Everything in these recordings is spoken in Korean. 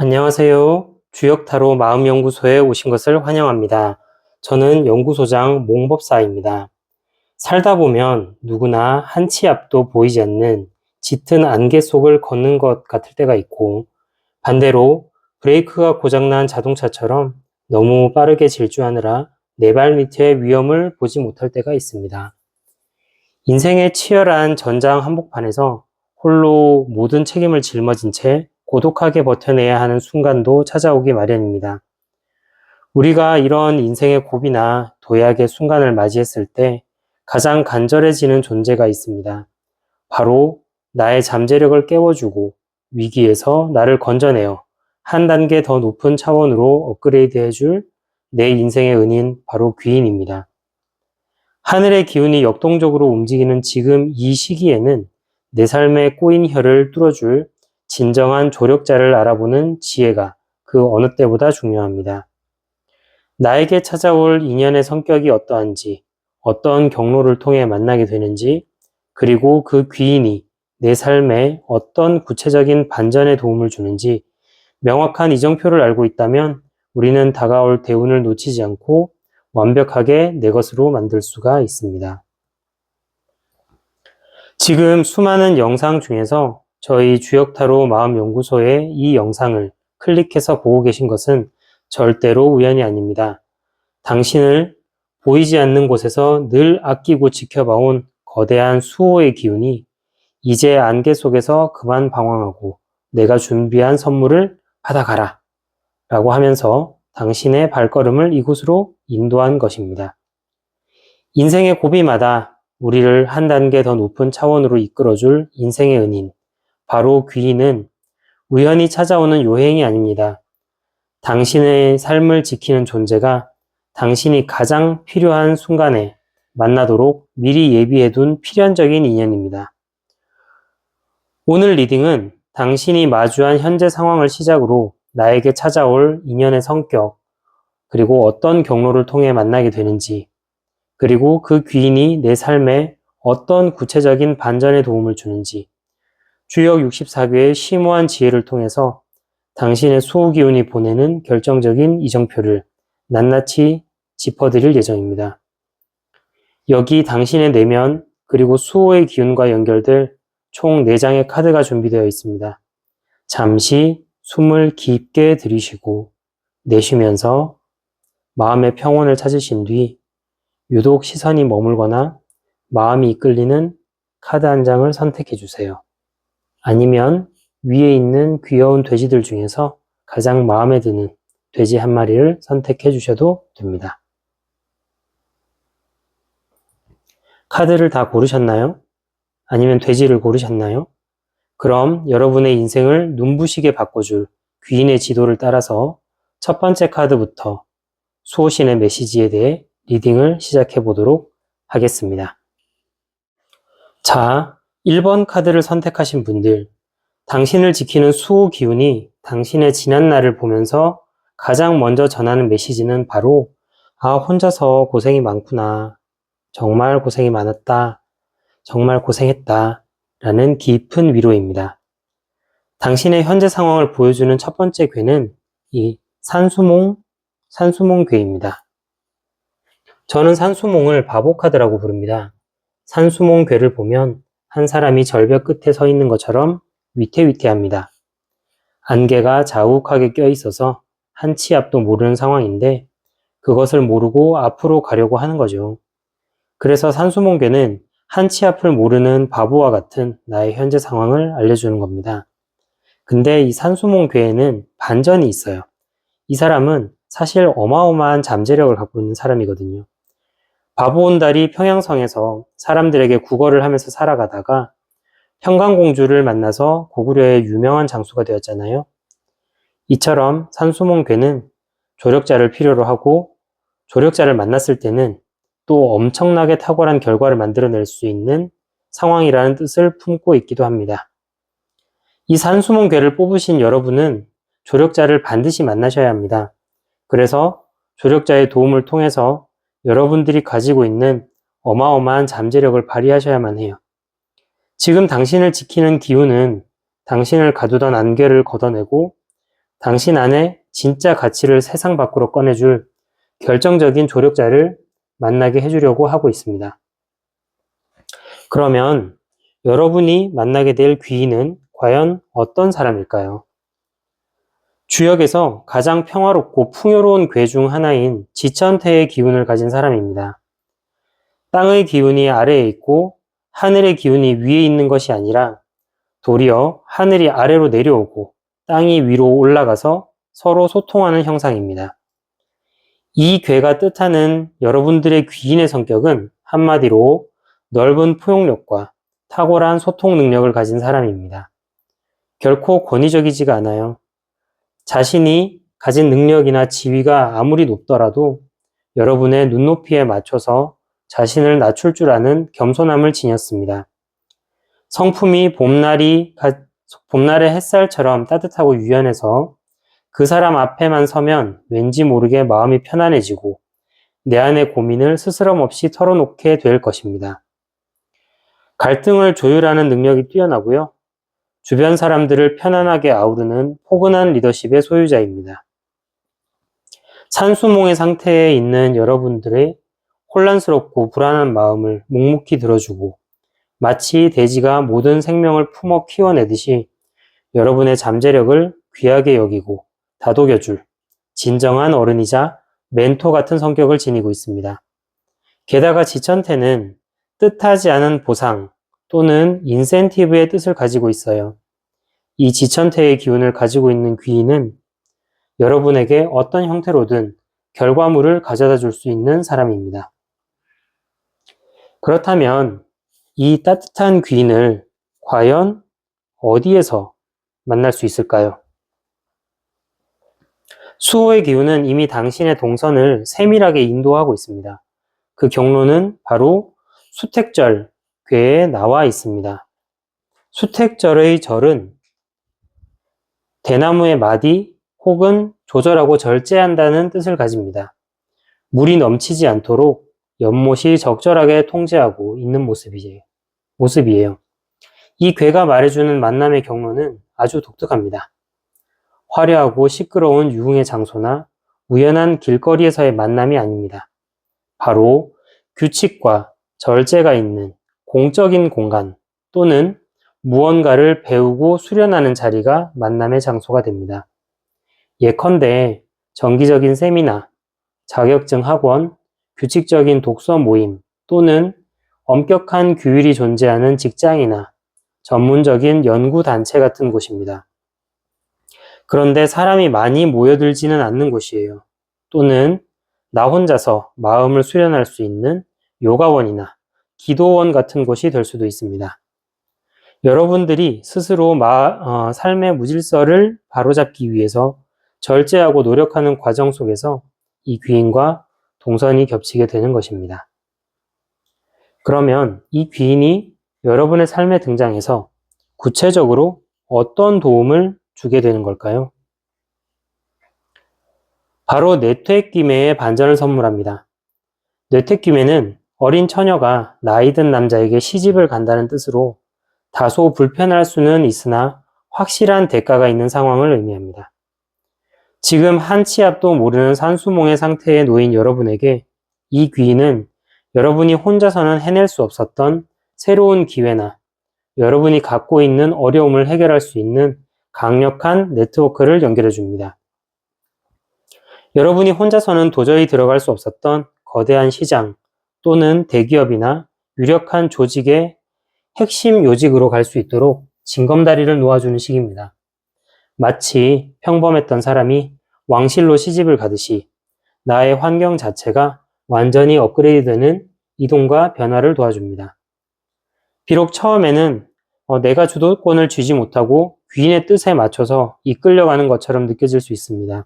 안녕하세요. 주역타로 마음연구소에 오신 것을 환영합니다. 저는 연구소장 몽법사입니다. 살다 보면 누구나 한 치 앞도 보이지 않는 짙은 안개 속을 걷는 것 같을 때가 있고, 반대로 브레이크가 고장난 자동차처럼 너무 빠르게 질주하느라 내 발 밑의 위험을 보지 못할 때가 있습니다. 인생의 치열한 전장 한복판에서 홀로 모든 책임을 짊어진 채 고독하게 버텨내야 하는 순간도 찾아오기 마련입니다. 우리가 이런 인생의 고비나 도약의 순간을 맞이했을 때 가장 간절해지는 존재가 있습니다. 바로 나의 잠재력을 깨워주고 위기에서 나를 건져내어 한 단계 더 높은 차원으로 업그레이드 해줄 내 인생의 은인, 바로 귀인입니다. 하늘의 기운이 역동적으로 움직이는 지금 이 시기에는 내 삶의 꼬인 혀를 뚫어줄 진정한 조력자를 알아보는 지혜가 그 어느 때보다 중요합니다. 나에게 찾아올 인연의 성격이 어떠한지, 어떤 경로를 통해 만나게 되는지, 그리고 그 귀인이 내 삶에 어떤 구체적인 반전에 도움을 주는지 명확한 이정표를 알고 있다면 우리는 다가올 대운을 놓치지 않고 완벽하게 내 것으로 만들 수가 있습니다. 지금 수많은 영상 중에서 저희 주역타로 마음연구소의 이 영상을 클릭해서 보고 계신 것은 절대로 우연이 아닙니다. 당신을 보이지 않는 곳에서 늘 아끼고 지켜봐온 거대한 수호의 기운이 이제 안개 속에서 그만 방황하고 내가 준비한 선물을 받아가라 라고 하면서 당신의 발걸음을 이곳으로 인도한 것입니다. 인생의 고비마다 우리를 한 단계 더 높은 차원으로 이끌어줄 인생의 은인, 바로 귀인은 우연히 찾아오는 요행이 아닙니다. 당신의 삶을 지키는 존재가 당신이 가장 필요한 순간에 만나도록 미리 예비해둔 필연적인 인연입니다. 오늘 리딩은 당신이 마주한 현재 상황을 시작으로 나에게 찾아올 인연의 성격, 그리고 어떤 경로를 통해 만나게 되는지, 그리고 그 귀인이 내 삶에 어떤 구체적인 반전에 도움을 주는지, 주역 64괴의 심오한 지혜를 통해서 당신의 수호기운이 보내는 결정적인 이정표를 낱낱이 짚어드릴 예정입니다. 여기 당신의 내면 그리고 수호의 기운과 연결될 총 4장의 카드가 준비되어 있습니다. 잠시 숨을 깊게 들이쉬고 내쉬면서 마음의 평온을 찾으신 뒤 유독 시선이 머물거나 마음이 이끌리는 카드 한 장을 선택해 주세요. 아니면 위에 있는 귀여운 돼지들 중에서 가장 마음에 드는 돼지 한 마리를 선택해 주셔도 됩니다. 카드를 다 고르셨나요? 아니면 돼지를 고르셨나요? 그럼 여러분의 인생을 눈부시게 바꿔줄 귀인의 지도를 따라서 첫 번째 카드부터 수호신의 메시지에 대해 리딩을 시작해 보도록 하겠습니다. 자, 1번 카드를 선택하신 분들, 당신을 지키는 수호 기운이 당신의 지난 날을 보면서 가장 먼저 전하는 메시지는 바로 혼자서 고생이 많구나. 정말 고생이 많았다. 정말 고생했다. 라는 깊은 위로입니다. 당신의 현재 상황을 보여주는 첫 번째 괴는 이 산수몽 괴입니다. 저는 산수몽을 바보 카드라고 부릅니다. 산수몽 괴를 보면 한 사람이 절벽 끝에 서 있는 것처럼 위태위태합니다. 안개가 자욱하게 껴있어서 한 치 앞도 모르는 상황인데 그것을 모르고 앞으로 가려고 하는 거죠. 그래서 산수몽 괴는 한 치 앞을 모르는 바보와 같은 나의 현재 상황을 알려주는 겁니다. 근데 이 산수몽 괴에는 반전이 있어요. 이 사람은 사실 어마어마한 잠재력을 갖고 있는 사람이거든요. 바보온달이 평양성에서 사람들에게 구걸을 하면서 살아가다가 평강공주를 만나서 고구려의 유명한 장수가 되었잖아요. 이처럼 산수몽 괴는 조력자를 필요로 하고 조력자를 만났을 때는 또 엄청나게 탁월한 결과를 만들어낼 수 있는 상황이라는 뜻을 품고 있기도 합니다. 이 산수몽 괴를 뽑으신 여러분은 조력자를 반드시 만나셔야 합니다. 그래서 조력자의 도움을 통해서 여러분들이 가지고 있는 어마어마한 잠재력을 발휘하셔야만 해요. 지금 당신을 지키는 기운은 당신을 가두던 안개를 걷어내고 당신 안에 진짜 가치를 세상 밖으로 꺼내줄 결정적인 조력자를 만나게 해주려고 하고 있습니다. 그러면 여러분이 만나게 될 귀인은 과연 어떤 사람일까요? 주역에서 가장 평화롭고 풍요로운 괴 중 하나인 지천태의 기운을 가진 사람입니다. 땅의 기운이 아래에 있고 하늘의 기운이 위에 있는 것이 아니라 도리어 하늘이 아래로 내려오고 땅이 위로 올라가서 서로 소통하는 형상입니다. 이 괴가 뜻하는 여러분들의 귀인의 성격은 한마디로 넓은 포용력과 탁월한 소통 능력을 가진 사람입니다. 결코 권위적이지가 않아요. 자신이 가진 능력이나 지위가 아무리 높더라도 여러분의 눈높이에 맞춰서 자신을 낮출 줄 아는 겸손함을 지녔습니다. 성품이 봄날의 햇살처럼 따뜻하고 유연해서 그 사람 앞에만 서면 왠지 모르게 마음이 편안해지고 내 안의 고민을 스스럼 없이 털어놓게 될 것입니다. 갈등을 조율하는 능력이 뛰어나고요. 주변 사람들을 편안하게 아우르는 포근한 리더십의 소유자입니다. 산수몽의 상태에 있는 여러분들의 혼란스럽고 불안한 마음을 묵묵히 들어주고 마치 돼지가 모든 생명을 품어 키워내듯이 여러분의 잠재력을 귀하게 여기고 다독여줄 진정한 어른이자 멘토 같은 성격을 지니고 있습니다. 게다가 지천태는 뜻하지 않은 보상 또는 인센티브의 뜻을 가지고 있어요. 이 지천태의 기운을 가지고 있는 귀인은 여러분에게 어떤 형태로든 결과물을 가져다 줄 수 있는 사람입니다. 그렇다면 이 따뜻한 귀인을 과연 어디에서 만날 수 있을까요? 수호의 기운은 이미 당신의 동선을 세밀하게 인도하고 있습니다. 그 경로는 바로 수택절 궤에 나와 있습니다. 수택절의 절은 대나무의 마디 혹은 조절하고 절제한다는 뜻을 가집니다. 물이 넘치지 않도록 연못이 적절하게 통제하고 있는 모습이에요. 이 궤가 말해주는 만남의 경로는 아주 독특합니다. 화려하고 시끄러운 유흥의 장소나 우연한 길거리에서의 만남이 아닙니다. 바로 규칙과 절제가 있는 공적인 공간 또는 무언가를 배우고 수련하는 자리가 만남의 장소가 됩니다. 예컨대 정기적인 세미나, 자격증 학원, 규칙적인 독서 모임 또는 엄격한 규율이 존재하는 직장이나 전문적인 연구단체 같은 곳입니다. 그런데 사람이 많이 모여들지는 않는 곳이에요. 또는 나 혼자서 마음을 수련할 수 있는 요가원이나 기도원 같은 곳이 될 수도 있습니다. 여러분들이 스스로 삶의 무질서를 바로잡기 위해서 절제하고 노력하는 과정 속에서 이 귀인과 동선이 겹치게 되는 것입니다. 그러면 이 귀인이 여러분의 삶에 등장해서 구체적으로 어떤 도움을 주게 되는 걸까요? 바로 뇌퇴끼매의 반전을 선물합니다. 뇌퇴끼매는 어린 처녀가 나이 든 남자에게 시집을 간다는 뜻으로 다소 불편할 수는 있으나 확실한 대가가 있는 상황을 의미합니다. 지금 한 치 앞도 모르는 산수몽의 상태에 놓인 여러분에게 이 귀인은 여러분이 혼자서는 해낼 수 없었던 새로운 기회나 여러분이 갖고 있는 어려움을 해결할 수 있는 강력한 네트워크를 연결해 줍니다. 여러분이 혼자서는 도저히 들어갈 수 없었던 거대한 시장 또는 대기업이나 유력한 조직의 핵심 요직으로 갈 수 있도록 징검다리를 놓아주는 시기입니다. 마치 평범했던 사람이 왕실로 시집을 가듯이 나의 환경 자체가 완전히 업그레이드되는 이동과 변화를 도와줍니다. 비록 처음에는 내가 주도권을 쥐지 못하고 귀인의 뜻에 맞춰서 이끌려가는 것처럼 느껴질 수 있습니다.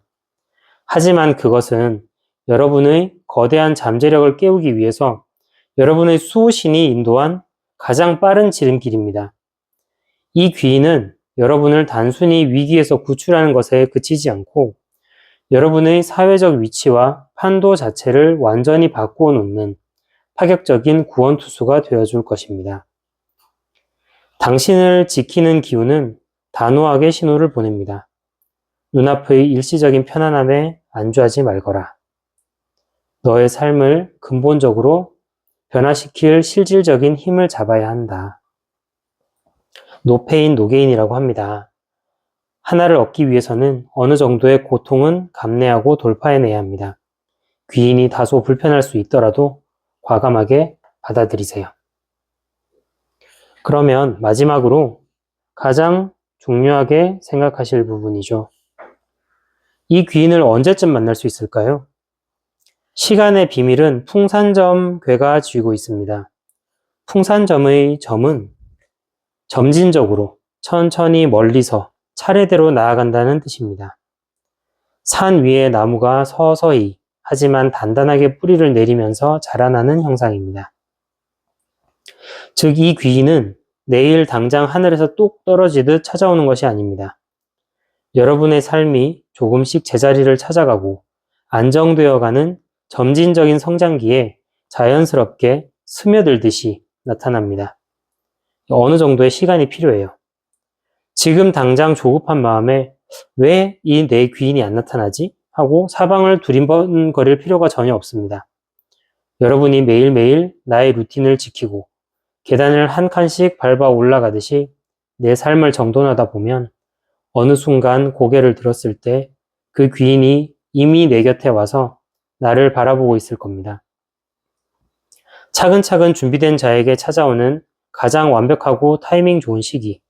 하지만 그것은 여러분의 거대한 잠재력을 깨우기 위해서 여러분의 수호신이 인도한 가장 빠른 지름길입니다. 이 귀인은 여러분을 단순히 위기에서 구출하는 것에 그치지 않고 여러분의 사회적 위치와 판도 자체를 완전히 바꾸어 놓는 파격적인 구원투수가 되어줄 것입니다. 당신을 지키는 기운은 단호하게 신호를 보냅니다. 눈앞의 일시적인 편안함에 안주하지 말거라. 너의 삶을 근본적으로 변화시킬 실질적인 힘을 잡아야 한다. 노페인 노게인이라고 합니다. 하나를 얻기 위해서는 어느 정도의 고통은 감내하고 돌파해내야 합니다. 귀인이 다소 불편할 수 있더라도 과감하게 받아들이세요. 그러면 마지막으로 가장 중요하게 생각하실 부분이죠. 이 귀인을 언제쯤 만날 수 있을까요? 시간의 비밀은 풍산점 괴가 쥐고 있습니다. 풍산점의 점은 점진적으로 천천히 멀리서 차례대로 나아간다는 뜻입니다. 산 위에 나무가 서서히 하지만 단단하게 뿌리를 내리면서 자라나는 형상입니다. 즉, 이 귀인은 내일 당장 하늘에서 뚝 떨어지듯 찾아오는 것이 아닙니다. 여러분의 삶이 조금씩 제자리를 찾아가고 안정되어가는 점진적인 성장기에 자연스럽게 스며들듯이 나타납니다. 어느 정도의 시간이 필요해요. 지금 당장 조급한 마음에 왜 이 내 귀인이 안 나타나지? 하고 사방을 두리번거릴 필요가 전혀 없습니다. 여러분이 매일매일 나의 루틴을 지키고 계단을 한 칸씩 밟아 올라가듯이 내 삶을 정돈하다 보면 어느 순간 고개를 들었을 때 그 귀인이 이미 내 곁에 와서 나를 바라보고 있을 겁니다. 차근차근 준비된 자에게 찾아오는 가장 완벽하고 타이밍 좋은 시기.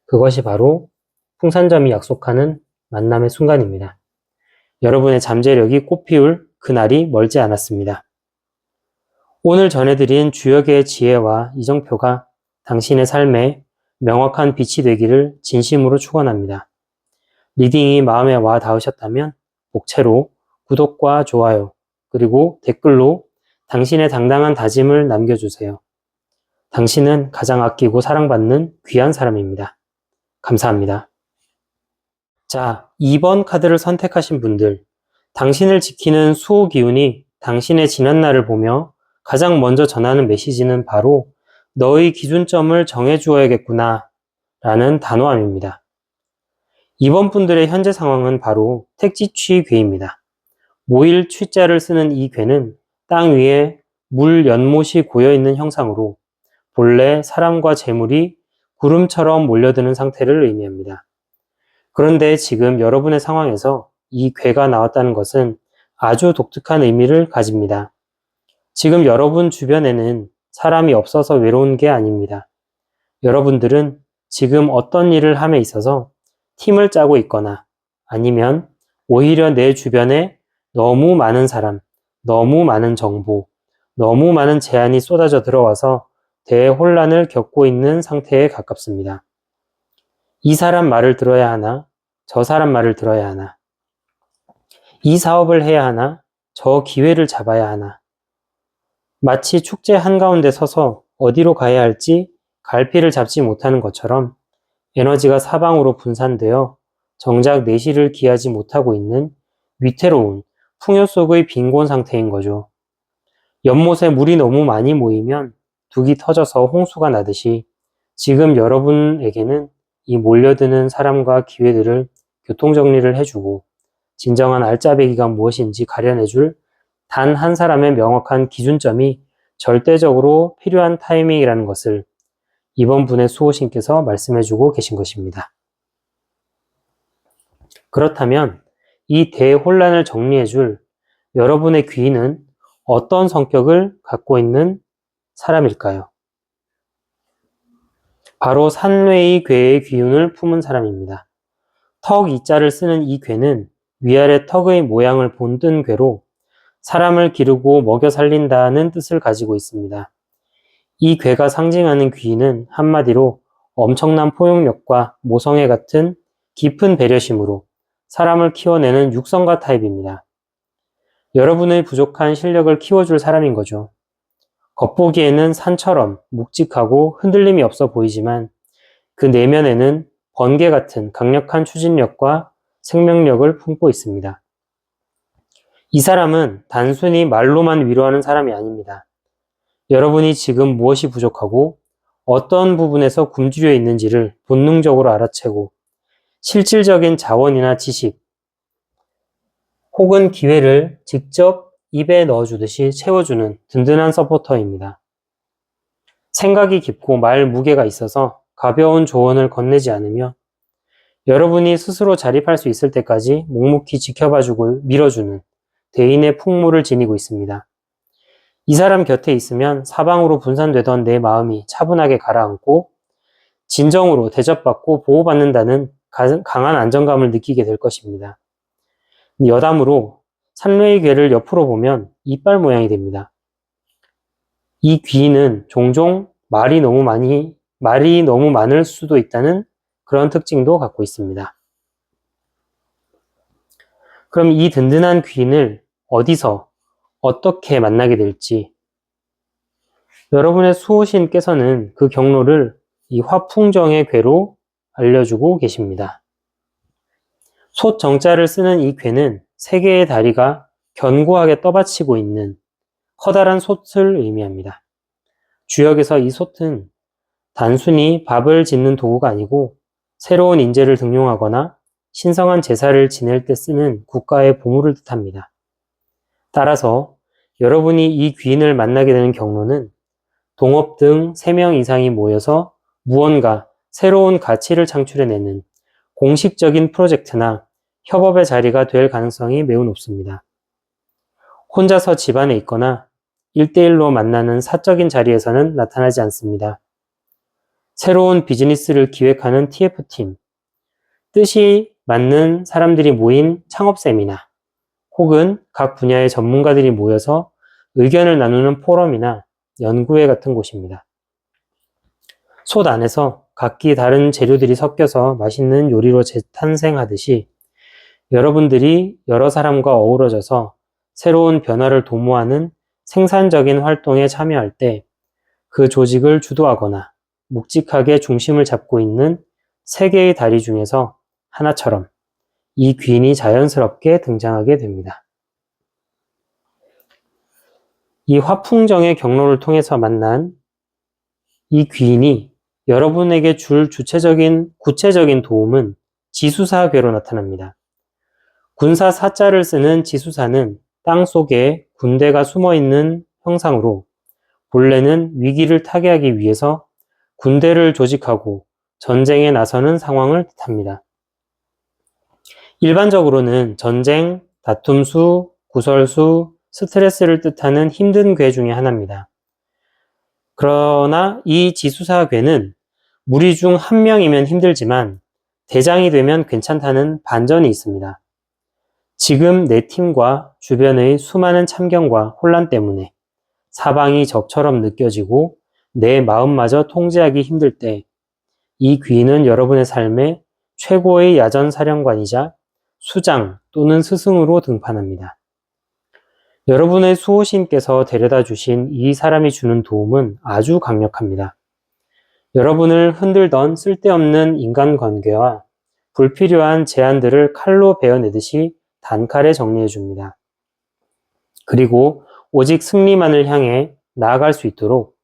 그것이 바로 풍산점이 약속하는 만남의 순간입니다. 여러분의 잠재력이 꽃피울 그날이 멀지 않았습니다. 오늘 전해드린 주여 개의 지혜와 이정표가 당신의 삶에 명확한 빛이 되기를 진심으로 축원합니다. 리딩이 마음에 와 닿으셨다면 복채로 구독과 좋아요 그리고 댓글로 당신의 당당한 다짐을 남겨주세요. 당신은 가장 아끼고 사랑받는 귀한 사람입니다. 감사합니다. 자, 2번 카드를 선택하신 분들, 당신을 지키는 수호 기운이 당신의 지난날을 보며 가장 먼저 전하는 메시지는 바로 너의 기준점을 정해주어야겠구나 라는 단호함입니다. 이번 분들의 현재 상황은 바로 택지취 괴입니다. 모일 취자를 쓰는 이 괴는 땅 위에 물 연못이 고여있는 형상으로 본래 사람과 재물이 구름처럼 몰려드는 상태를 의미합니다. 그런데 지금 여러분의 상황에서 이 괴가 나왔다는 것은 아주 독특한 의미를 가집니다. 지금 여러분 주변에는 사람이 없어서 외로운 게 아닙니다. 여러분들은 지금 어떤 일을 함에 있어서 팀을 짜고 있거나 아니면 오히려 내 주변에 너무 많은 사람, 너무 많은 정보, 너무 많은 제안이 쏟아져 들어와서 대혼란을 겪고 있는 상태에 가깝습니다. 이 사람 말을 들어야 하나, 저 사람 말을 들어야 하나, 이 사업을 해야 하나, 저 기회를 잡아야 하나, 마치 축제 한가운데 서서 어디로 가야 할지 갈피를 잡지 못하는 것처럼 에너지가 사방으로 분산되어 정작 내실을 기하지 못하고 있는 위태로운 풍요 속의 빈곤 상태인 거죠. 연못에 물이 너무 많이 모이면 둑이 터져서 홍수가 나듯이 지금 여러분에게는 이 몰려드는 사람과 기회들을 교통정리를 해주고 진정한 알짜배기가 무엇인지 가려내줄 단 한 사람의 명확한 기준점이 절대적으로 필요한 타이밍이라는 것을 이번 분의 수호신께서 말씀해주고 계신 것입니다. 그렇다면 이 대혼란을 정리해줄 여러분의 귀인은 어떤 성격을 갖고 있는 사람일까요? 바로 산외의 괴의 기운을 품은 사람입니다. 턱 이자를 쓰는 이 괴는 위아래 턱의 모양을 본뜬 괴로 사람을 기르고 먹여 살린다는 뜻을 가지고 있습니다. 이 괴가 상징하는 귀인은 한마디로 엄청난 포용력과 모성애 같은 깊은 배려심으로 사람을 키워내는 육성가 타입입니다. 여러분의 부족한 실력을 키워줄 사람인 거죠. 겉보기에는 산처럼 묵직하고 흔들림이 없어 보이지만 그 내면에는 번개 같은 강력한 추진력과 생명력을 품고 있습니다. 이 사람은 단순히 말로만 위로하는 사람이 아닙니다. 여러분이 지금 무엇이 부족하고 어떤 부분에서 굶주려 있는지를 본능적으로 알아채고 실질적인 자원이나 지식, 혹은 기회를 직접 입에 넣어주듯이 채워주는 든든한 서포터입니다. 생각이 깊고 말 무게가 있어서 가벼운 조언을 건네지 않으며 여러분이 스스로 자립할 수 있을 때까지 묵묵히 지켜봐주고 밀어주는 대인의 풍모를 지니고 있습니다. 이 사람 곁에 있으면 사방으로 분산되던 내 마음이 차분하게 가라앉고 진정으로 대접받고 보호받는다는 강한 안정감을 느끼게 될 것입니다. 여담으로 산뢰의 괴를 옆으로 보면 이빨 모양이 됩니다. 이 귀는 종종 말이 너무 많을 수도 있다는 그런 특징도 갖고 있습니다. 그럼 이 든든한 귀인을 어디서 어떻게 만나게 될지 여러분의 수호신께서는 그 경로를 이 화풍정의 괴로 알려주고 계십니다. 솥 정자를 쓰는 이 괴는 세 개의 다리가 견고하게 떠받치고 있는 커다란 솥을 의미합니다. 주역에서 이 솥은 단순히 밥을 짓는 도구가 아니고 새로운 인재를 등용하거나 신성한 제사를 지낼 때 쓰는 국가의 보물을 뜻합니다. 따라서 여러분이 이 귀인을 만나게 되는 경로는 동업 등 3명 이상이 모여서 무언가 새로운 가치를 창출해내는 공식적인 프로젝트나 협업의 자리가 될 가능성이 매우 높습니다. 혼자서 집안에 있거나 1대1로 만나는 사적인 자리에서는 나타나지 않습니다. 새로운 비즈니스를 기획하는 TF팀, 뜻이 맞는 사람들이 모인 창업 세미나, 혹은 각 분야의 전문가들이 모여서 의견을 나누는 포럼이나 연구회 같은 곳입니다. 솥 안에서 각기 다른 재료들이 섞여서 맛있는 요리로 재탄생하듯이 여러분들이 여러 사람과 어우러져서 새로운 변화를 도모하는 생산적인 활동에 참여할 때 그 조직을 주도하거나 묵직하게 중심을 잡고 있는 세 개의 다리 중에서 하나처럼 이 귀인이 자연스럽게 등장하게 됩니다. 이 화풍정의 경로를 통해서 만난 이 귀인이 여러분에게 줄 구체적인 도움은 지수사괴로 나타납니다. 군사 사자를 쓰는 지수사는 땅 속에 군대가 숨어 있는 형상으로 본래는 위기를 타개하기 위해서 군대를 조직하고 전쟁에 나서는 상황을 뜻합니다. 일반적으로는 전쟁, 다툼수, 구설수, 스트레스를 뜻하는 힘든 괴 중에 하나입니다. 그러나 이 지수사괴는 무리 중 한 명이면 힘들지만 대장이 되면 괜찮다는 반전이 있습니다. 지금 내 팀과 주변의 수많은 참견과 혼란 때문에 사방이 적처럼 느껴지고 내 마음마저 통제하기 힘들 때 이 귀인은 여러분의 삶의 최고의 야전사령관이자 수장 또는 스승으로 등판합니다. 여러분의 수호신께서 데려다 주신 이 사람이 주는 도움은 아주 강력합니다. 여러분을 흔들던 쓸데없는 인간관계와 불필요한 제안들을 칼로 베어내듯이 단칼에 정리해 줍니다. 그리고 오직 승리만을 향해 나아갈 수 있도록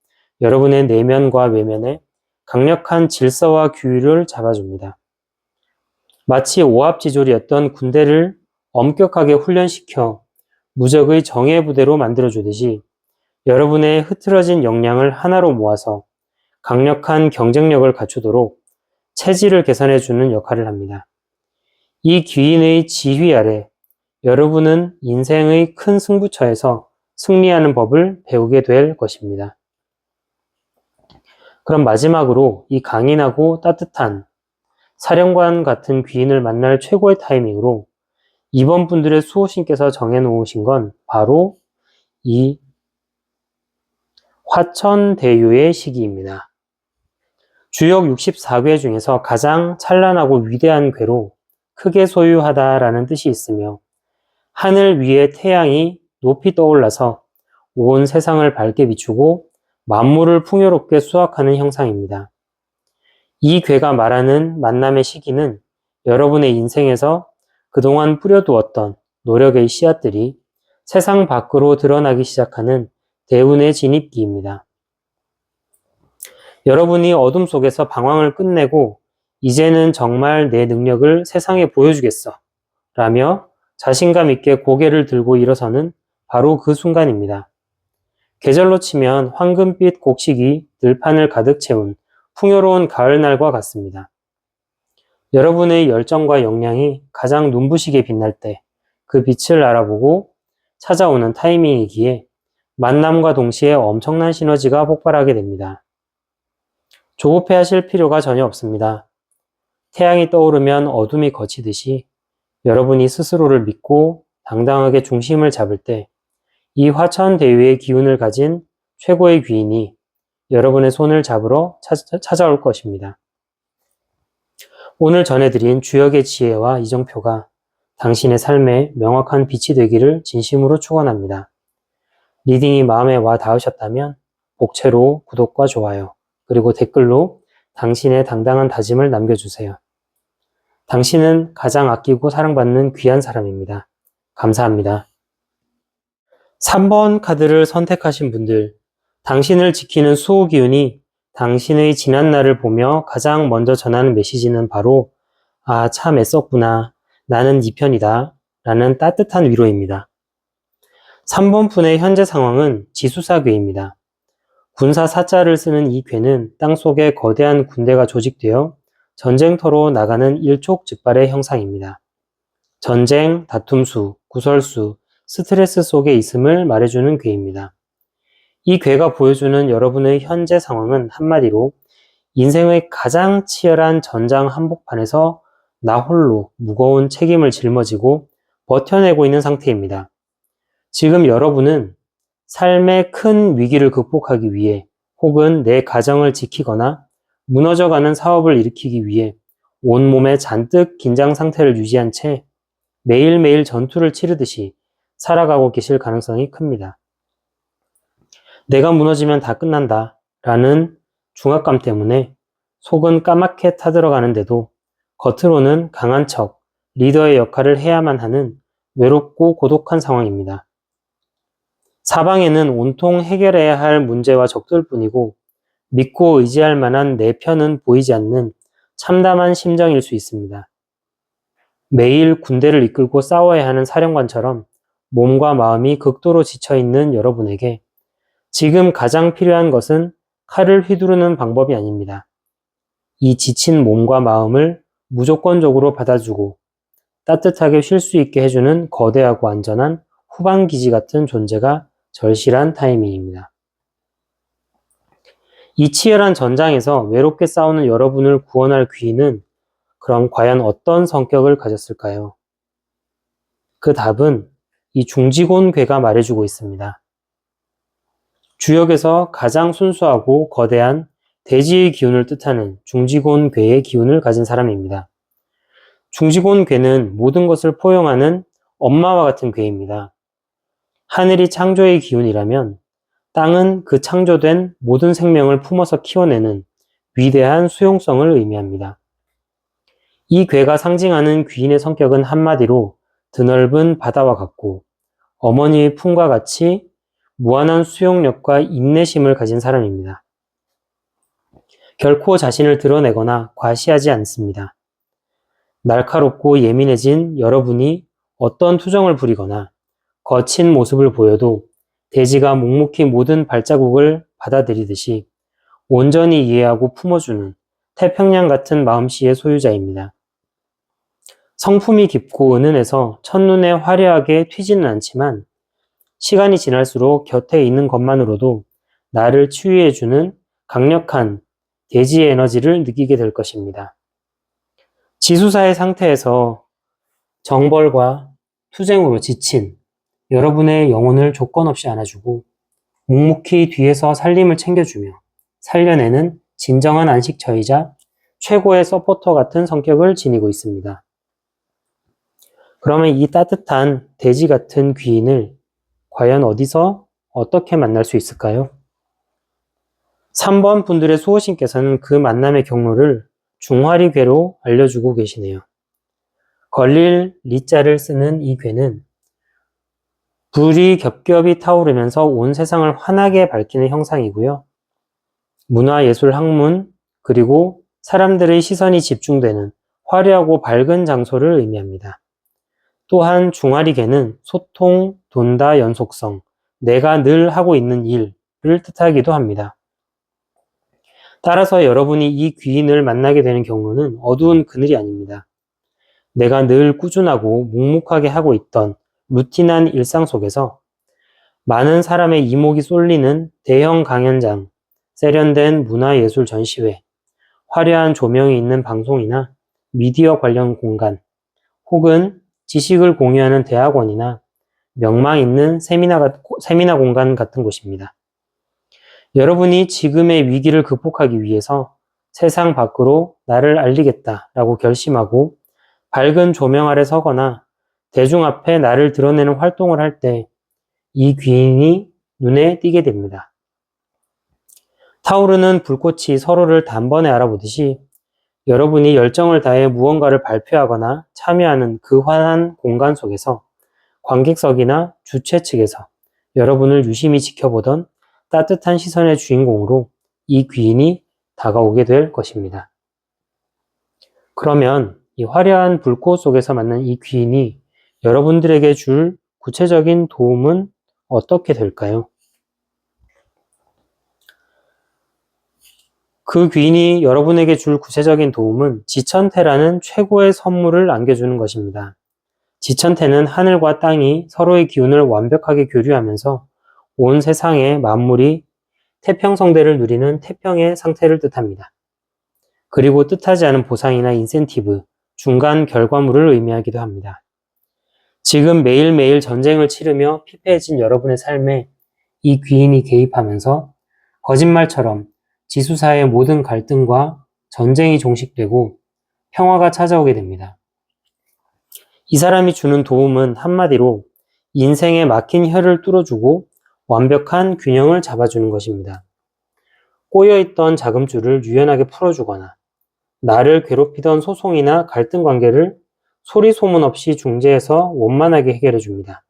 여러분의 내면과 외면에 강력한 질서와 규율을 잡아줍니다. 마치 오합지졸이었던 군대를 엄격하게 훈련시켜 무적의 정예부대로 만들어주듯이 여러분의 흐트러진 역량을 하나로 모아서 강력한 경쟁력을 갖추도록 체질을 개선해주는 역할을 합니다. 이 귀인의 지휘 아래 여러분은 인생의 큰 승부처에서 승리하는 법을 배우게 될 것입니다. 그럼 마지막으로 이 강인하고 따뜻한 사령관 같은 귀인을 만날 최고의 타이밍으로 이번 분들의 수호신께서 정해놓으신 건 바로 이 화천대유의 시기입니다. 주역 64괴 중에서 가장 찬란하고 위대한 괴로 크게 소유하다라는 뜻이 있으며 하늘 위에 태양이 높이 떠올라서 온 세상을 밝게 비추고 만물을 풍요롭게 수확하는 형상입니다. 이 괴가 말하는 만남의 시기는 여러분의 인생에서 그동안 뿌려두었던 노력의 씨앗들이 세상 밖으로 드러나기 시작하는 대운의 진입기입니다. 여러분이 어둠 속에서 방황을 끝내고 이제는 정말 내 능력을 세상에 보여주겠어 라며 자신감 있게 고개를 들고 일어서는 바로 그 순간입니다. 계절로 치면 황금빛 곡식이 들판을 가득 채운 풍요로운 가을날과 같습니다. 여러분의 열정과 역량이 가장 눈부시게 빛날 때 그 빛을 알아보고 찾아오는 타이밍이기에 만남과 동시에 엄청난 시너지가 폭발하게 됩니다. 조급해하실 필요가 전혀 없습니다. 태양이 떠오르면 어둠이 걷히듯이 여러분이 스스로를 믿고 당당하게 중심을 잡을 때 이 화천대유의 기운을 가진 최고의 귀인이 여러분의 손을 잡으러 찾아올 것입니다. 오늘 전해드린 주역의 지혜와 이정표가 당신의 삶에 명확한 빛이 되기를 진심으로 축원합니다. 리딩이 마음에 와 닿으셨다면 복채로 구독과 좋아요, 그리고 댓글로 당신의 당당한 다짐을 남겨주세요. 당신은 가장 아끼고 사랑받는 귀한 사람입니다. 감사합니다. 3번 카드를 선택하신 분들, 당신을 지키는 수호 기운이 당신의 지난 날을 보며 가장 먼저 전하는 메시지는 바로 아, 참 애썼구나. 나는 네 편이다. 라는 따뜻한 위로입니다. 3번 분의 현재 상황은 지수사괴입니다. 군사 사자를 쓰는 이 괴는 땅속에 거대한 군대가 조직되어 전쟁터로 나가는 일촉즉발의 형상입니다. 전쟁, 다툼수, 구설수, 스트레스 속에 있음을 말해주는 괴입니다. 이 괴가 보여주는 여러분의 현재 상황은 한마디로 인생의 가장 치열한 전장 한복판에서 나 홀로 무거운 책임을 짊어지고 버텨내고 있는 상태입니다. 지금 여러분은 삶의 큰 위기를 극복하기 위해 혹은 내 가정을 지키거나 무너져가는 사업을 일으키기 위해 온몸에 잔뜩 긴장 상태를 유지한 채 매일매일 전투를 치르듯이 살아가고 계실 가능성이 큽니다. 내가 무너지면 다 끝난다 라는 중압감 때문에 속은 까맣게 타들어가는데도 겉으로는 강한 척, 리더의 역할을 해야만 하는 외롭고 고독한 상황입니다. 사방에는 온통 해결해야 할 문제와 적들뿐이고 믿고 의지할 만한 내 편은 보이지 않는 참담한 심정일 수 있습니다. 매일 군대를 이끌고 싸워야 하는 사령관처럼 몸과 마음이 극도로 지쳐있는 여러분에게 지금 가장 필요한 것은 칼을 휘두르는 방법이 아닙니다. 이 지친 몸과 마음을 무조건적으로 받아주고 따뜻하게 쉴 수 있게 해주는 거대하고 안전한 후방기지 같은 존재가 절실한 타이밍입니다. 이 치열한 전장에서 외롭게 싸우는 여러분을 구원할 귀인은 그럼 과연 어떤 성격을 가졌을까요? 그 답은 이 중지곤 괴가 말해주고 있습니다. 주역에서 가장 순수하고 거대한 대지의 기운을 뜻하는 중지곤 괴의 기운을 가진 사람입니다. 중지곤 괴는 모든 것을 포용하는 엄마와 같은 괴입니다. 하늘이 창조의 기운이라면 땅은 그 창조된 모든 생명을 품어서 키워내는 위대한 수용성을 의미합니다. 이 괴가 상징하는 귀인의 성격은 한마디로 드넓은 바다와 같고 어머니의 품과 같이 무한한 수용력과 인내심을 가진 사람입니다. 결코 자신을 드러내거나 과시하지 않습니다. 날카롭고 예민해진 여러분이 어떤 투정을 부리거나 거친 모습을 보여도 돼지가 묵묵히 모든 발자국을 받아들이듯이 온전히 이해하고 품어주는 태평양 같은 마음씨의 소유자입니다. 성품이 깊고 은은해서 첫눈에 화려하게 튀지는 않지만 시간이 지날수록 곁에 있는 것만으로도 나를 치유해주는 강력한 대지의 에너지를 느끼게 될 것입니다. 지수사의 상태에서 정벌과 투쟁으로 지친 여러분의 영혼을 조건 없이 안아주고 묵묵히 뒤에서 살림을 챙겨주며 살려내는 진정한 안식처이자 최고의 서포터 같은 성격을 지니고 있습니다. 그러면 이 따뜻한 돼지 같은 귀인을 과연 어디서 어떻게 만날 수 있을까요? 3번 분들의 수호신께서는 그 만남의 경로를 중화리괴로 알려주고 계시네요. 걸릴 리자를 쓰는 이 괴는 불이 겹겹이 타오르면서 온 세상을 환하게 밝히는 형상이고요. 문화예술 학문, 그리고 사람들의 시선이 집중되는 화려하고 밝은 장소를 의미합니다. 또한 중화리개는 소통, 돈다, 연속성, 내가 늘 하고 있는 일을 뜻하기도 합니다. 따라서 여러분이 이 귀인을 만나게 되는 경로는 어두운 그늘이 아닙니다. 내가 늘 꾸준하고 묵묵하게 하고 있던 루틴한 일상 속에서 많은 사람의 이목이 쏠리는 대형 강연장, 세련된 문화예술 전시회, 화려한 조명이 있는 방송이나 미디어 관련 공간, 혹은 지식을 공유하는 대학원이나 명망 있는 세미나 공간 같은 곳입니다. 여러분이 지금의 위기를 극복하기 위해서 세상 밖으로 나를 알리겠다라고 결심하고 밝은 조명 아래 서거나 대중 앞에 나를 드러내는 활동을 할 때 이 귀인이 눈에 띄게 됩니다. 타오르는 불꽃이 서로를 단번에 알아보듯이 여러분이 열정을 다해 무언가를 발표하거나 참여하는 그 환한 공간 속에서 관객석이나 주최 측에서 여러분을 유심히 지켜보던 따뜻한 시선의 주인공으로 이 귀인이 다가오게 될 것입니다. 그러면 이 화려한 불꽃 속에서 만난 이 귀인이 여러분들에게 줄 구체적인 도움은 어떻게 될까요? 그 귀인이 여러분에게 줄 구체적인 도움은 지천태라는 최고의 선물을 안겨주는 것입니다. 지천태는 하늘과 땅이 서로의 기운을 완벽하게 교류하면서 온 세상의 만물이 태평성대를 누리는 태평의 상태를 뜻합니다. 그리고 뜻하지 않은 보상이나 인센티브, 중간 결과물을 의미하기도 합니다. 지금 매일매일 전쟁을 치르며 피폐해진 여러분의 삶에 이 귀인이 개입하면서 거짓말처럼 지수사의 모든 갈등과 전쟁이 종식되고 평화가 찾아오게 됩니다. 이 사람이 주는 도움은 한마디로 인생에 막힌 혀를 뚫어주고 완벽한 균형을 잡아주는 것입니다. 꼬여있던 자금줄을 유연하게 풀어주거나 나를 괴롭히던 소송이나 갈등 관계를 소리 소문 없이 중재해서 원만하게 해결해 줍니다.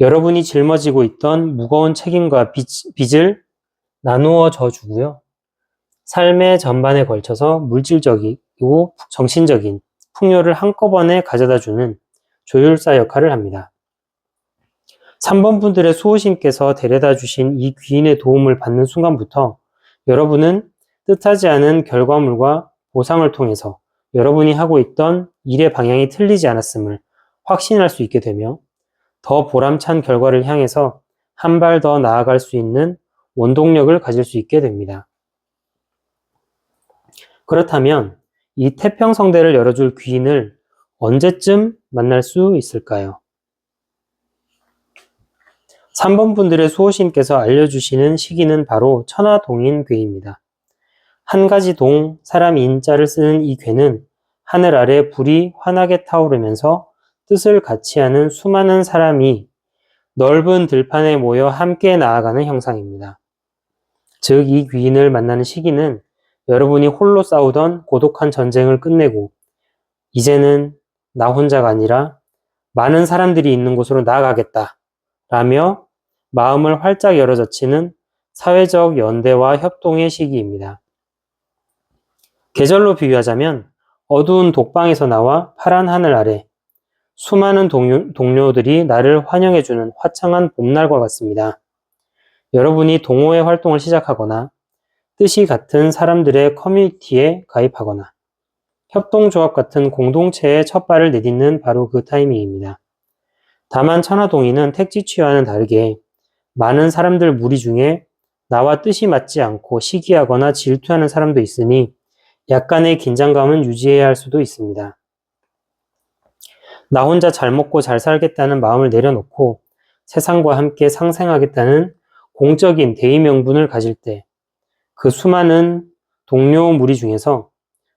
여러분이 짊어지고 있던 무거운 책임과 빚을 나누어 져주고요. 삶의 전반에 걸쳐서 물질적이고 정신적인 풍요를 한꺼번에 가져다주는 조율사 역할을 합니다. 3번 분들의 수호신께서 데려다 주신 이 귀인의 도움을 받는 순간부터 여러분은 뜻하지 않은 결과물과 보상을 통해서 여러분이 하고 있던 일의 방향이 틀리지 않았음을 확신할 수 있게 되며 더 보람찬 결과를 향해서 한 발 더 나아갈 수 있는 원동력을 가질 수 있게 됩니다. 그렇다면 이 태평성대를 열어줄 귀인을 언제쯤 만날 수 있을까요? 3번 분들의 수호신께서 알려주시는 시기는 바로 천화동인괴입니다. 한 가지 동, 사람 인자를 쓰는 이 괴는 하늘 아래 불이 환하게 타오르면서 뜻을 같이 하는 수많은 사람이 넓은 들판에 모여 함께 나아가는 형상입니다. 즉, 이 귀인을 만나는 시기는 여러분이 홀로 싸우던 고독한 전쟁을 끝내고 이제는 나 혼자가 아니라 많은 사람들이 있는 곳으로 나아가겠다 라며 마음을 활짝 열어젖히는 사회적 연대와 협동의 시기입니다. 계절로 비유하자면 어두운 독방에서 나와 파란 하늘 아래 수많은 동료들이 나를 환영해주는 화창한 봄날과 같습니다. 여러분이 동호회 활동을 시작하거나 뜻이 같은 사람들의 커뮤니티에 가입하거나 협동조합 같은 공동체에 첫 발을 내딛는 바로 그 타이밍입니다. 다만 천하동인은 택지취와는 다르게 많은 사람들 무리 중에 나와 뜻이 맞지 않고 시기하거나 질투하는 사람도 있으니 약간의 긴장감은 유지해야 할 수도 있습니다. 나 혼자 잘 먹고 잘 살겠다는 마음을 내려놓고 세상과 함께 상생하겠다는 공적인 대의 명분을 가질 때 그 수많은 동료 무리 중에서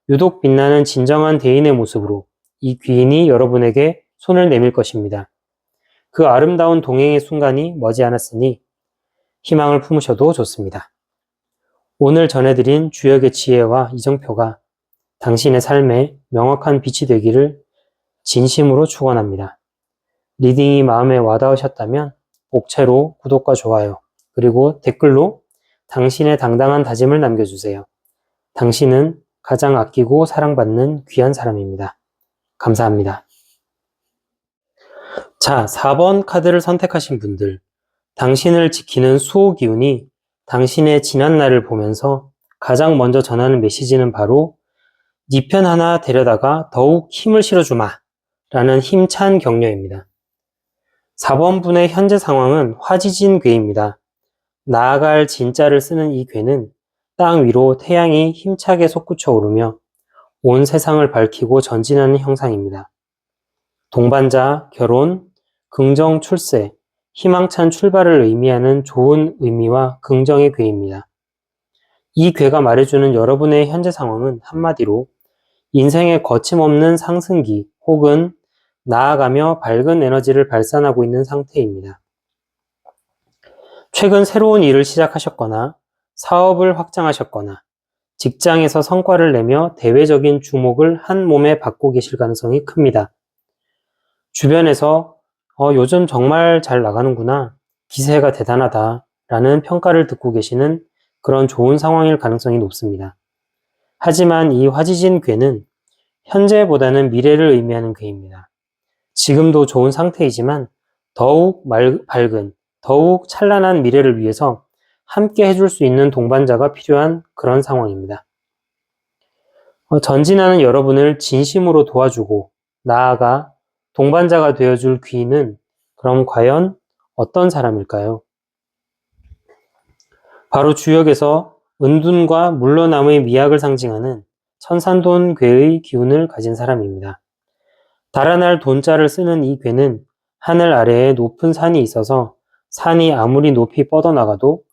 유독 빛나는 진정한 대인의 모습으로 이 귀인이 여러분에게 손을 내밀 것입니다. 그 아름다운 동행의 순간이 머지않았으니 희망을 품으셔도 좋습니다. 오늘 전해드린 주역의 지혜와 이정표가 당신의 삶에 명확한 빛이 되기를 진심으로 축원합니다. 리딩이 마음에 와닿으셨다면 복채로 구독과 좋아요, 그리고 댓글로 당신의 당당한 다짐을 남겨주세요. 당신은 가장 아끼고 사랑받는 귀한 사람입니다. 감사합니다. 자, 4번 카드를 선택하신 분들, 당신을 지키는 수호 기운이 당신의 지난 날을 보면서 가장 먼저 전하는 메시지는 바로 네 편 하나 데려다가 더욱 힘을 실어주마 라는 힘찬 격려입니다. 4번 분의 현재 상황은 화지진 궤입니다. 나아갈 진자를 쓰는 이 궤는 땅 위로 태양이 힘차게 솟구쳐 오르며 온 세상을 밝히고 전진하는 형상입니다. 동반자, 결혼, 긍정 출세, 희망찬 출발을 의미하는 좋은 의미와 긍정의 궤입니다. 이 궤가 말해주는 여러분의 현재 상황은 한마디로 인생의 거침없는 상승기 혹은 나아가며 밝은 에너지를 발산하고 있는 상태입니다. 최근 새로운 일을 시작하셨거나 사업을 확장하셨거나 직장에서 성과를 내며 대외적인 주목을 한 몸에 받고 계실 가능성이 큽니다. 주변에서 요즘 정말 잘 나가는구나, 기세가 대단하다 라는 평가를 듣고 계시는 그런 좋은 상황일 가능성이 높습니다. 하지만 이 화지진 궤는 현재보다는 미래를 의미하는 궤입니다. 지금도 좋은 상태이지만 더욱 밝은, 더욱 찬란한 미래를 위해서 함께 해줄 수 있는 동반자가 필요한 그런 상황입니다. 전진하는 여러분을 진심으로 도와주고 나아가 동반자가 되어줄 귀인은 그럼 과연 어떤 사람일까요? 바로 주역에서 은둔과 물러남의 미학을 상징하는 천산돈 궤의 기운을 가진 사람입니다. 달아날 돈자를 쓰는 이 궤는 하늘 아래에 높은 산이 있어서 산이 아무리 높이 뻗어나가도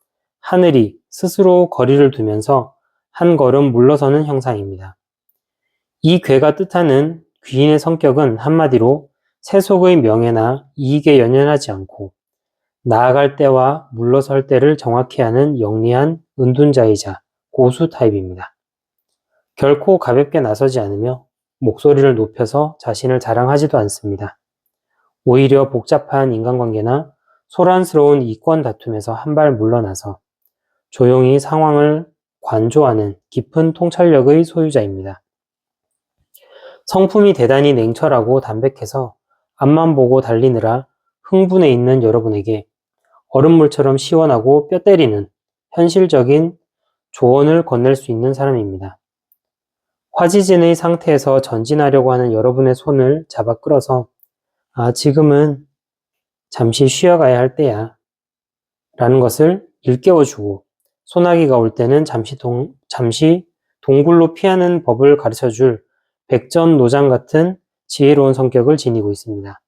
하늘이 스스로 거리를 두면서 한 걸음 물러서는 형상입니다. 이 궤가 뜻하는 귀인의 성격은 한마디로 세속의 명예나 이익에 연연하지 않고 나아갈 때와 물러설 때를 정확히 하는 영리한 은둔자이자 고수 타입입니다. 결코 가볍게 나서지 않으며 목소리를 높여서 자신을 자랑하지도 않습니다. 오히려 복잡한 인간관계나 소란스러운 이권 다툼에서 한 발 물러나서 조용히 상황을 관조하는 깊은 통찰력의 소유자입니다. 성품이 대단히 냉철하고 담백해서 앞만 보고 달리느라 흥분해 있는 여러분에게 얼음물처럼 시원하고 뼈 때리는 현실적인 조언을 건넬 수 있는 사람입니다. 화지진의 상태에서 전진하려고 하는 여러분의 손을 잡아 끌어서 지금은 잠시 쉬어가야 할 때야 라는 것을 일깨워주고 소나기가 올 때는 잠시 동굴로 피하는 법을 가르쳐줄 백전노장 같은 지혜로운 성격을 지니고 있습니다.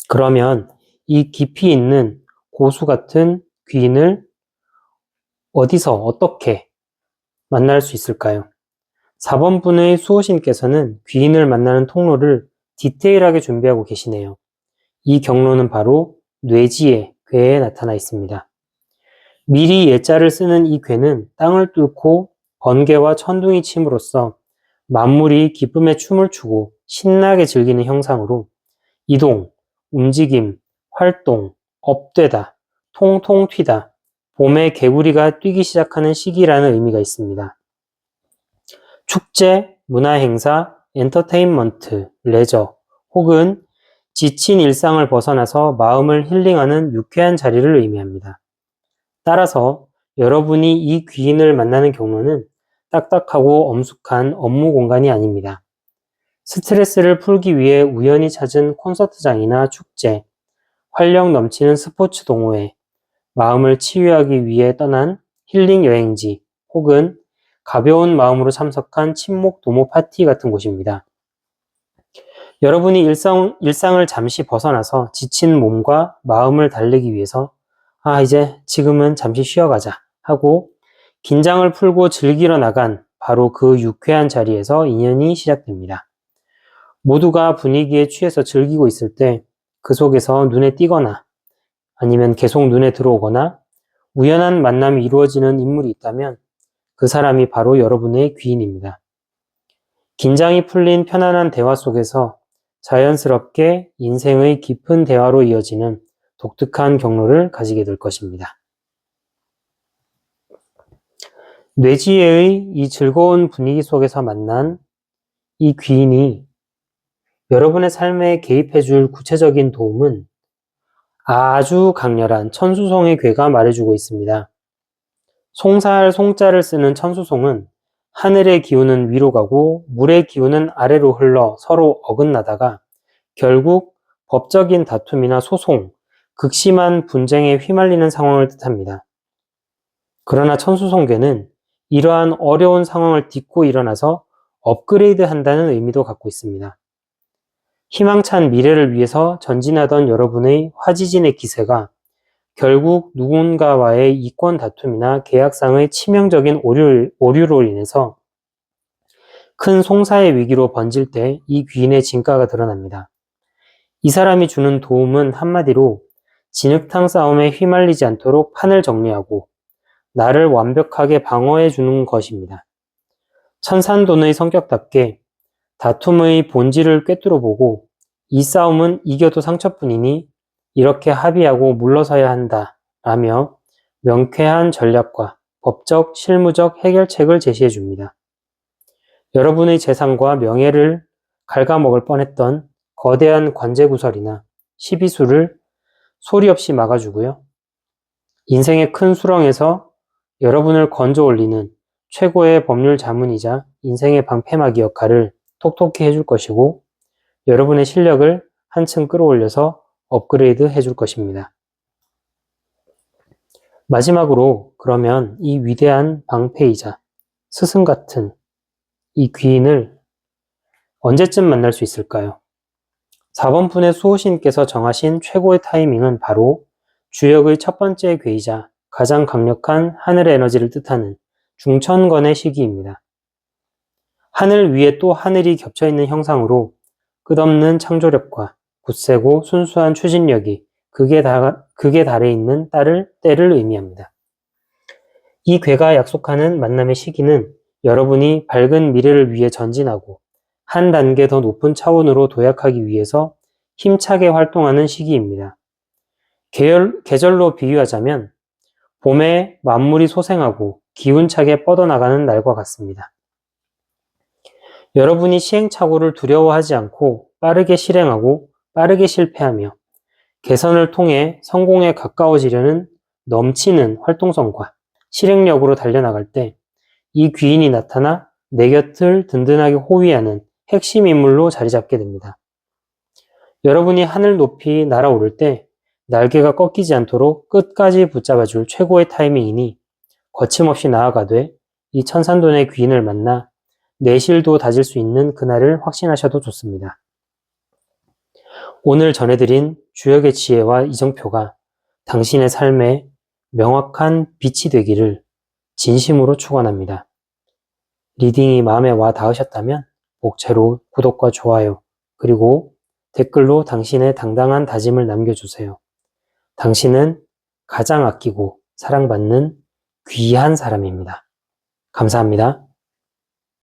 그러면 이 깊이 있는 고수 같은 귀인을 어디서 어떻게 만날 수 있을까요? 4번 분의 수호신께서는 귀인을 만나는 통로를 디테일하게 준비하고 계시네요. 이 경로는 바로 뇌지의 궤에 나타나 있습니다. 미리 예자를 쓰는 이 궤는 땅을 뚫고 번개와 천둥이 침으로써 만물이 기쁨의 춤을 추고 신나게 즐기는 형상으로 이동, 움직임, 활동, 업되다, 통통 튀다, 봄에 개구리가 뛰기 시작하는 시기라는 의미가 있습니다. 축제, 문화행사, 엔터테인먼트, 레저, 혹은 지친 일상을 벗어나서 마음을 힐링하는 유쾌한 자리를 의미합니다. 따라서 여러분이 이 귀인을 만나는 경로는 딱딱하고 엄숙한 업무 공간이 아닙니다. 스트레스를 풀기 위해 우연히 찾은 콘서트장이나 축제, 활력 넘치는 스포츠 동호회, 마음을 치유하기 위해 떠난 힐링 여행지, 혹은 가벼운 마음으로 참석한 친목 도모 파티 같은 곳입니다. 여러분이 일상을 잠시 벗어나서 지친 몸과 마음을 달래기 위해서 이제 지금은 잠시 쉬어가자 하고 긴장을 풀고 즐기러 나간 바로 그 유쾌한 자리에서 인연이 시작됩니다. 모두가 분위기에 취해서 즐기고 있을 때 그 속에서 눈에 띄거나 아니면 계속 눈에 들어오거나 우연한 만남이 이루어지는 인물이 있다면 그 사람이 바로 여러분의 귀인입니다. 긴장이 풀린 편안한 대화 속에서 자연스럽게 인생의 깊은 대화로 이어지는 독특한 경로를 가지게 될 것입니다. 뇌지혜의 이 즐거운 분위기 속에서 만난 이 귀인이 여러분의 삶에 개입해줄 구체적인 도움은 아주 강렬한 천수송의 괴가 말해주고 있습니다. 송사할 송자를 쓰는 천수송은 하늘의 기운은 위로 가고 물의 기운은 아래로 흘러 서로 어긋나다가 결국 법적인 다툼이나 소송, 극심한 분쟁에 휘말리는 상황을 뜻합니다. 그러나 천수송괴는 이러한 어려운 상황을 딛고 일어나서 업그레이드 한다는 의미도 갖고 있습니다. 희망찬 미래를 위해서 전진하던 여러분의 화지진의 기세가 결국 누군가와의 이권 다툼이나 계약상의 치명적인 오류로 인해서 큰 송사의 위기로 번질 때 이 귀인의 진가가 드러납니다. 이 사람이 주는 도움은 한마디로 진흙탕 싸움에 휘말리지 않도록 판을 정리하고 나를 완벽하게 방어해 주는 것입니다. 천산돈의 성격답게 다툼의 본질을 꿰뚫어 보고 이 싸움은 이겨도 상처뿐이니 이렇게 합의하고 물러서야 한다 라며 명쾌한 전략과 법적, 실무적 해결책을 제시해 줍니다. 여러분의 재산과 명예를 갉아먹을 뻔했던 거대한 관제구설이나 시비수를 소리 없이 막아주고요. 인생의 큰 수렁에서 여러분을 건져 올리는 최고의 법률 자문이자 인생의 방패막이 역할을 톡톡히 해줄 것이고 여러분의 실력을 한층 끌어올려서 업그레이드 해줄 것입니다. 마지막으로 그러면 이 위대한 방패이자 스승 같은 이 귀인을 언제쯤 만날 수 있을까요? 4번 분의 수호신께서 정하신 최고의 타이밍은 바로 주역의 첫 번째 괴이자 가장 강력한 하늘의 에너지를 뜻하는 중천건의 시기입니다. 하늘 위에 또 하늘이 겹쳐있는 형상으로 끝없는 창조력과 굳세고 순수한 추진력이 극에 달해 있는 때를 의미합니다. 이 괴가 약속하는 만남의 시기는 여러분이 밝은 미래를 위해 전진하고 한 단계 더 높은 차원으로 도약하기 위해서 힘차게 활동하는 시기입니다. 계절로 비유하자면 봄에 만물이 소생하고 기운차게 뻗어나가는 날과 같습니다. 여러분이 시행착오를 두려워하지 않고 빠르게 실행하고 빠르게 실패하며 개선을 통해 성공에 가까워지려는 넘치는 활동성과 실행력으로 달려나갈 때 이 귀인이 나타나 내 곁을 든든하게 호위하는 핵심 인물로 자리 잡게 됩니다. 여러분이 하늘 높이 날아오를 때 날개가 꺾이지 않도록 끝까지 붙잡아줄 최고의 타이밍이니 거침없이 나아가되 이 천산돈의 귀인을 만나 내실도 다질 수 있는 그날을 확신하셔도 좋습니다. 오늘 전해드린 주역의 지혜와 이정표가 당신의 삶에 명확한 빛이 되기를 진심으로 축원합니다. 리딩이 마음에 와 닿으셨다면 목채로 구독과 좋아요 그리고 댓글로 당신의 당당한 다짐을 남겨주세요. 당신은 가장 아끼고 사랑받는 귀한 사람입니다. 감사합니다.